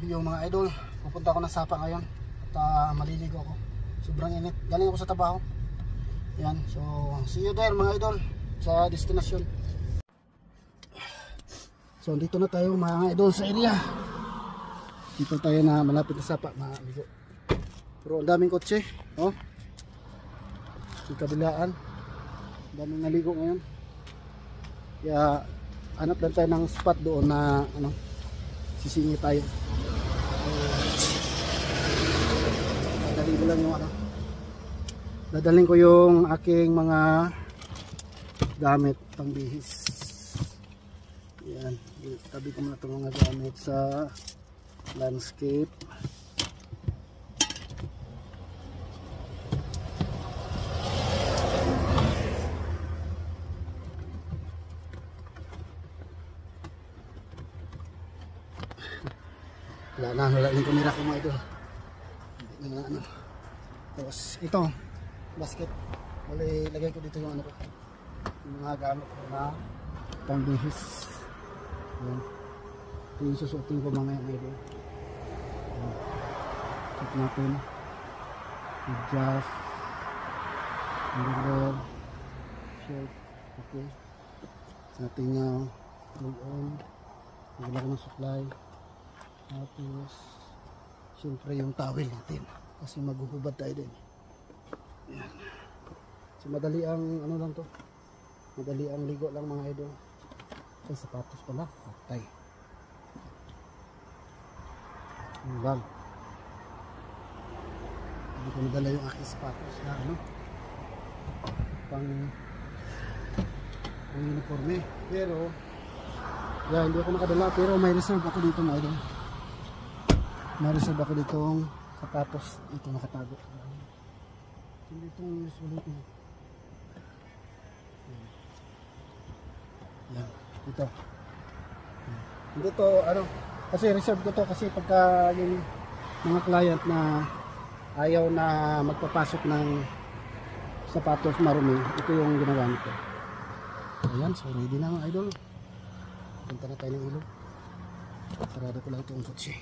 Yung mga idol, pupunta ako ng Sapa ngayon at maliligo ako. Sobrang init. Galing ako sa trabaho. Yan, so see you there mga idol sa destination. So dito na tayo mga idol sa area. Dito tayo na malapit na Sapa, maligo. Pero ang daming kotse, oh. Yung kabilaan. Ang daming naligo ngayon. Kaya hanap lang tayo ng spot doon na ano, sisingi tayo. Dadalhin ko lang yung ano. Dadalhin ko yung aking mga gamit pang bihis. Yan, tabi ko muna itong mga gamit sa landscape. Wala yung kamera ko mga idol. Hindi na ano. Tapos ito, basket. Wala ilagay ko dito yung ano ko. Yung mga gamit ko na pangbihis. Yan. Ito yung susuotin ko mga idol. Check natin. Adjust. Underwear. Shirt. Okay. Sa ating roll on. Wala ko ng supply. Tapos siyempre yung towel natin kasi maghuhubad tayo din. Yan. So madali ang ano lang to, madali ang ligo lang mga idol. Ay sapatos pala, patay. Yung bag, hindi ko nadala yung aking sapatos na ano pang uniforme, pero yan, hindi ako nakadala, pero may reserve ako dito mga idol. Nareserve ako ditong sapatos. Ito nakatago. Hindi itong sulit niya. Yan. Ito. Hindi ito ano. Kasi reserve ko to kasi pagka yung mga client na ayaw na magpapasok ng sapatos marumi, ito yung ginagamit ko. Ayan. So ready na mga idol. Punta na tayo ng ilog. Sarado ko lang itong kotse.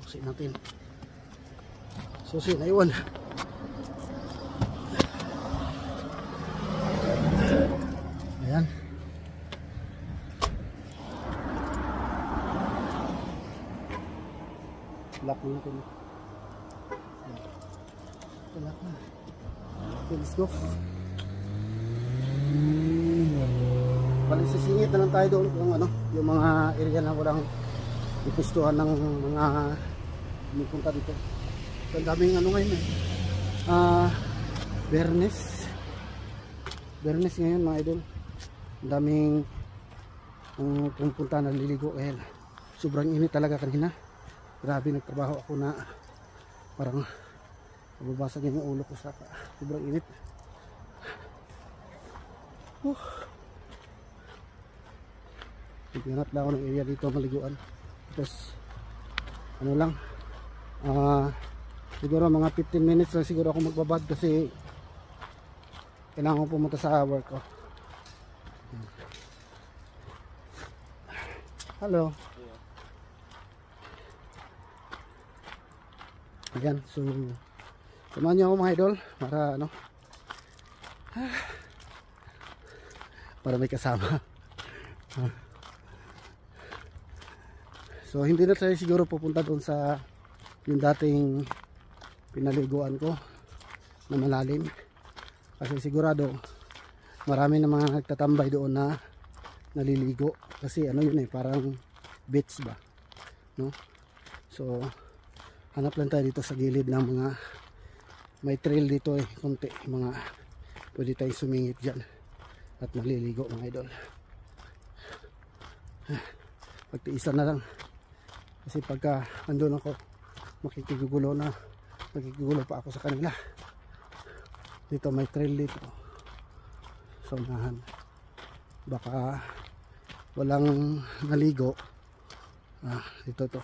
Susi natin. Susi na iwan. Ayan. Lock na natin. Lock na. Okay, let's go. Balik sisingit na lang tayo doon kung ano, yung mga area na walang ipustuhan ng mga pumunta dito. So, ang daming ano ngayon Bernes ngayon mga idol. Ang daming pumunta na liligo eh. Sobrang init talaga kanina. Grabe, nagtrabaho ako na parang mababasag yung ulo ko sa sobrang init. Naghanap lang ako ng area dito maliguan. Tapos ano lang, siguro mga 15 minutes lang siguro ako magbabad kasi kailangan ko pumunta sa work ko. Hello. Ayan, so samahan niyo ako mga idol para ano, para may kasama. So hindi na tayo siguro pupunta doon sa yung dating pinaliguan ko na malalim kasi sigurado marami na mga nagtatambay doon na naliligo kasi ano yun parang beach ba, no? So hanap lang tayo dito sa gilid ng mga may trail dito konti, mga pwede tayong sumingit dyan at maliligo mga idol. Pagtiisan na lang kasi pagka andun ako makikigulo pa ako sa kanila. Dito may trail dito, so baka walang naligo. Dito to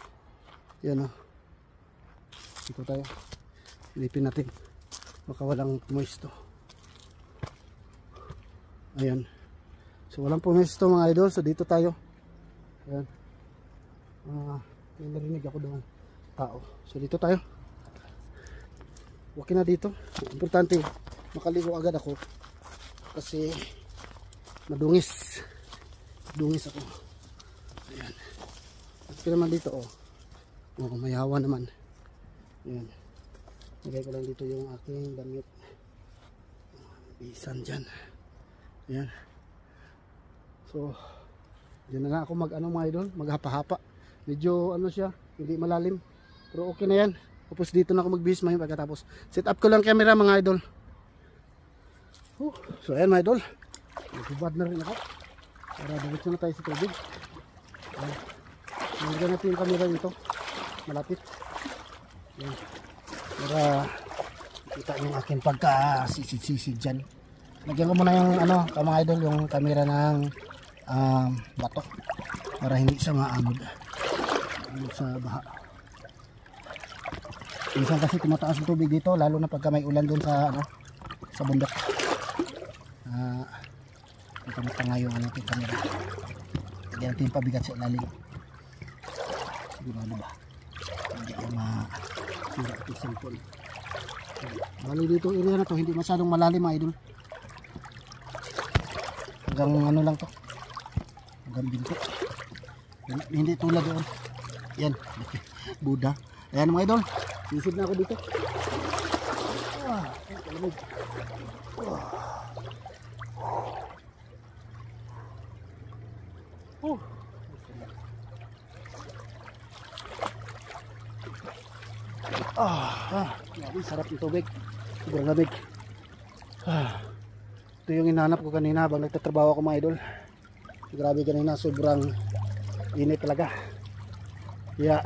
yan dito tayo, silipin natin baka walang moisto. Ayan, So walang pumesto mga idol. So dito tayo. Ayan. May narinig ako doon tao. So dito tayo. Okay na dito. Importante makaligo agad ako kasi madungis. Dungis ako. Ayan. At naman dito oh. Oh, may hawa naman. Ayan. Lagay ko lang dito yung aking damit. Bisan dyan. Ayan. So, dyan na ako mag-ano mga idol, maghapa-hapa. Medyo ano siya, hindi malalim. Pero okay na yan. Tapos dito na ako magbihis may pagkatapos. Set up ko lang camera mga idol. So ayan mga idol. Nagbubad na rin ako. Para diretso na tayo sa tubig. Ayan. Nalagyan natin yung camera dito. Malapit. Ayan. Para kita yung aking pagka-sisid-sisid dyan. Lagyan ko muna yung ano, mga idol, yung camera ng bato. Para hindi siya maamod sa baha. Minsan kasi tumataas ang tubig dito, lalo na pagka may ulan doon sa ano, sa bundok. Matanga yung ano, ating camera. Lagyan natin yung pabigat sa ilalim. Sigurado ba? Hindi yung masira ito cellphone. Bali dito area na to, hindi masyadong malalim mga idol. Hanggang ano lang to. Hanggang binto. Hindi tulad doon. Yan. Buddha. Ayan mga idol. Sisid na ako dito. Kalamig. Sarap ng tubig. Sobrang lamig. Ito yung hinanap ko kanina habang nagtatrabaho ako mga idol. Grabe kanina, sobrang init talaga. Kaya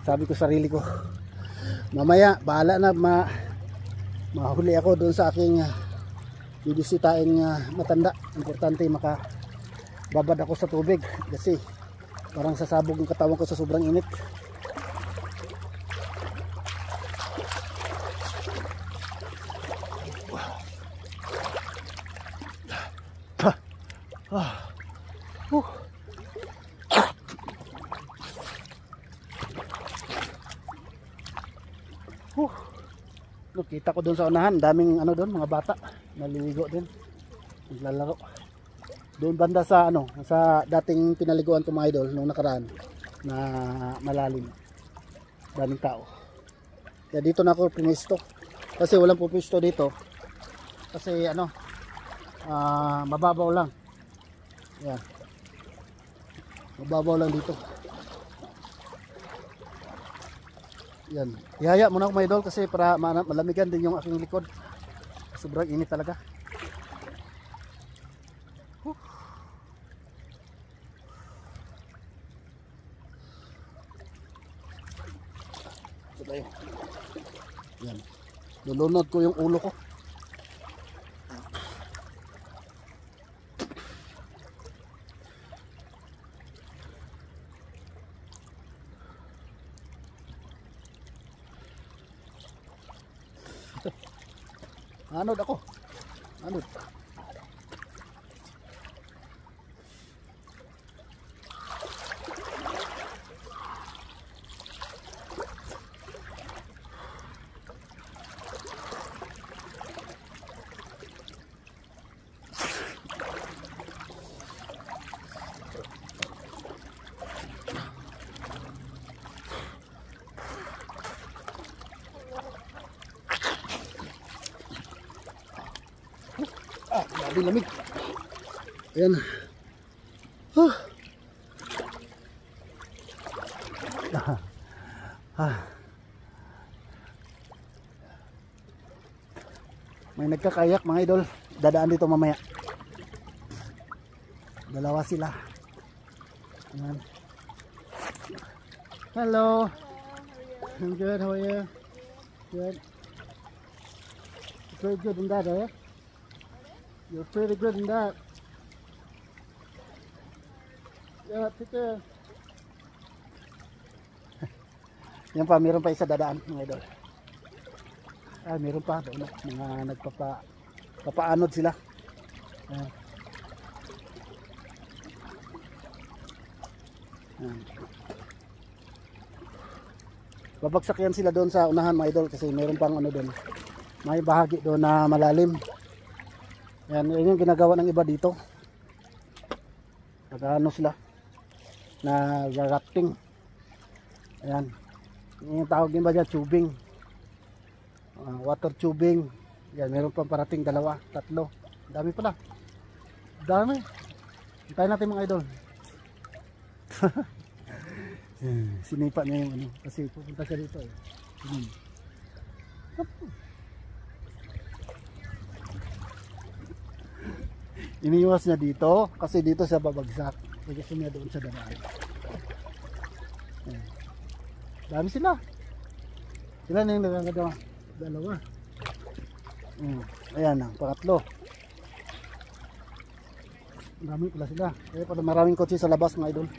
sabi ko sarili ko, mamaya bahala na mahuli ako doon sa aking bibisitahin matanda. Importante makababad ako sa tubig kasi parang sasabog yung katawan ko sa sobrang init. Kita ko doon sa unahan, daming ano doon, mga bata naliligo din, naglalaro doon banda sa ano, sa dating pinaliguan ko mga idol nung nakaraan na malalim, daming tao. Kaya dito na ako pinisto kasi walang pupisto dito kasi ano, mababaw lang. Yan, mababaw lang dito. Yan. Ihaya muna ako mga idol kasi para malamigan din yung aking likod. Sobrang init talaga. Ito tayo. Yan. Lulunod ko yung ulo ko. Anod ako. Anod. Grabe lamig. Ayan. May nagkakayak mga idol. Dadaan dito mamaya. Dalawa sila. Ayan. Hello. I'm good. How are you? Good. Very good in that, eh? You're pretty good in that. Yeah, take care. Yan pa, meron pa isa dadaan mga idol. Meron pa doon mga nagpapaanod sila. Ayan. Babagsak yan sila doon sa unahan mga idol kasi mayroon pang ano doon. May bahagi doon na malalim. Ayan, yun yung ginagawa ng iba dito. Nag-ano sila. Nag-rafting. Ayan. Yung tawag din ba dyan? Tubing. Water tubing. Yan, meron pang parating 2, 3. Dami pala. Dami. Hintayin natin mga idol. Sinipa niya yung ano. Kasi pupunta siya dito eh. Iniiwas niya dito. Kasi dito siya babagsak. Kasi niya doon sa dadaan. Dami sila. Sila na yung nagagadawa. 2. Ayan ang pangatlo. Dami pala sila. Kaya pala maraming kotse sa labas mga idol.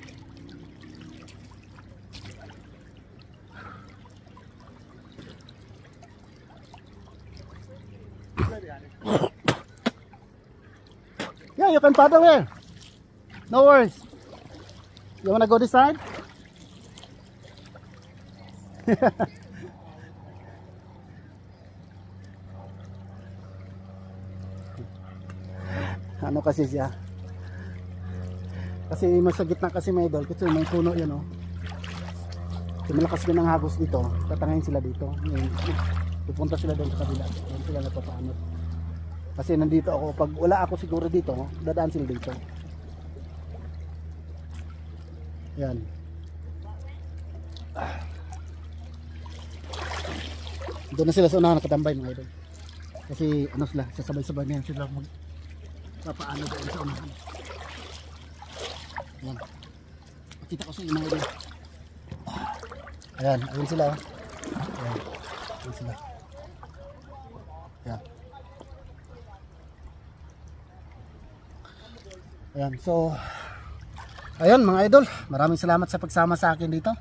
Yeah, you can paddle here. No worries. You wanna go this side? Ano kasi siya? Kasi sa gitna kasi may idol, kasi may puno yan oh. Kung malakas din ang hagos dito, tatangayin sila dito. Pupunta sila doon sa kabila. Doon sila napapaanot. Kasi nandito ako, pag wala ako siguro dito, dadaan sila dito. Yan. Doon na sila sa unahan nakatambay mga idol. Kasi ano sila, sasabay-sabay na yan sila papaano doon sa unahan. Yan. Pakita ko sa inyo mga idol. Ayan, ayun sila. Ayan, ayun sila. Ayan. Ayan, so ayun mga idol, maraming salamat sa pagsama sa akin dito.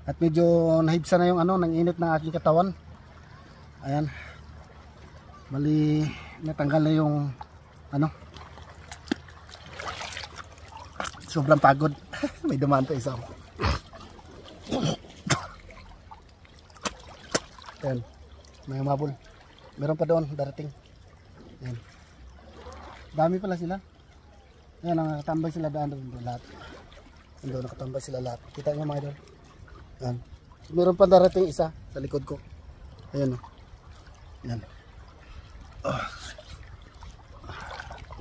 At medyo nahibsa na yung ano, ng init ng aking katawan. Ayan. Bali natanggal na yung ano. Sobrang pagod. May dumaan pa isa. Ayan. May umabol. Meron pa doon darating. Ayan. Dami pala sila. Ayan, nakatambay sila daan doon lahat. Doon nakatambay sila lahat. Kita nyo mga idol. Ayan. Meron pa darating isa sa likod ko. Ayan o. Ayan.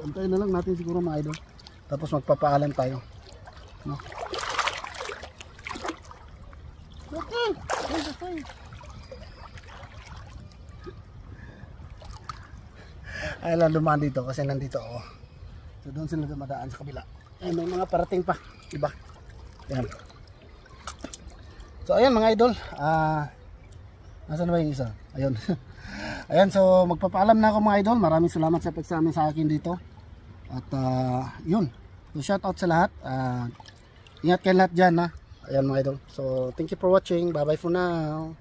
Antayin na lang natin siguro mga idol. Tapos magpapaalam tayo. No? Okay. Ay lang dumaan dito kasi nandito ako. So doon sila dumadaan sa kabila. Ay, may mga parating pa. Diba? Ayan. So ayan mga idol. Nasaan na ba yung isa? Ayun. Ayan, so magpapaalam na ako mga idol. Maraming salamat sa pagsama sa akin dito. At yun. So shout out sa lahat. Ingat kayo lahat dyan ha. Ayan mga idol. So thank you for watching. Bye bye for now.